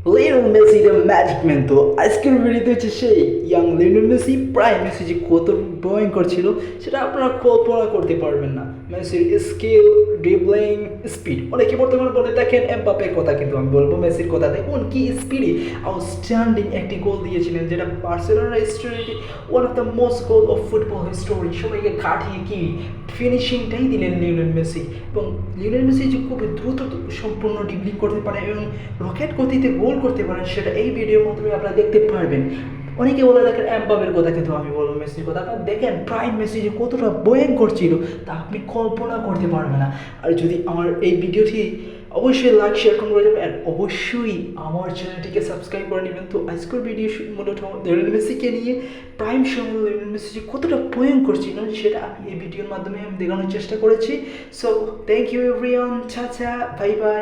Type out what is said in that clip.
Lionel Messi the magic man. তো আজকের ভিডিওতে হচ্ছে সেই young Lionel Messi prime Messi যে কত ভয়ঙ্কর ছিল সেটা আপনারা কল্পনা করতে পারবেন না। মেসির স্কিল, ড্রিবলিং, স্পিড, অনেকে বর্তমানে বলে দেখেন এমবাপ্পের কথা, কিন্তু আমি বলবো মেসির কথা। দেখুন কি স্পিডে আউটস্ট্যান্ডিং একটি গোল দিয়েছিলেন, যেটা Barcelona history one of the most goal of football history. সবাইকে কাটিয়ে কি ফিনিশিংটাই দিলেন লিওনেল মেসি। এবং লিওনেল মেসি যে খুব দ্রুত সম্পূর্ণ ড্রিবলিং করতে পারে এবং রকেট গতিতে গোল করতে পারেন, সেটা এই ভিডিওর মাধ্যমে আপনারা দেখতে পারবেন। অনেকে বলে দেখেন এমবাপ্পের কথা, কিন্তু আমি বলবো মেসির কথা। আপনারা দেখেন প্রাইম মেসি যে কতটা ভয়ঙ্কর ছিল তা আপনি কল্পনা করতে পারবেন না। আর যদি আমার এই ভিডিওটি অবশ্যই লাইক শেয়ার করে দেবেন, আর অবশ্যই আমার চ্যানেলটিকে সাবস্ক্রাইব করে নেবেন। তো আজকের ভিডিও মূলত লিওনেল মেসিকে নিয়ে, প্রাইম সময় লিওনেল মেসি যে কতটা ভয়ঙ্কর ছিল সেটা আমি এই ভিডিওর মাধ্যমে আমি দেখানোর চেষ্টা করেছি। সো থ্যাংক ইউ এভরিওয়ান, টা টা, বাই বাই।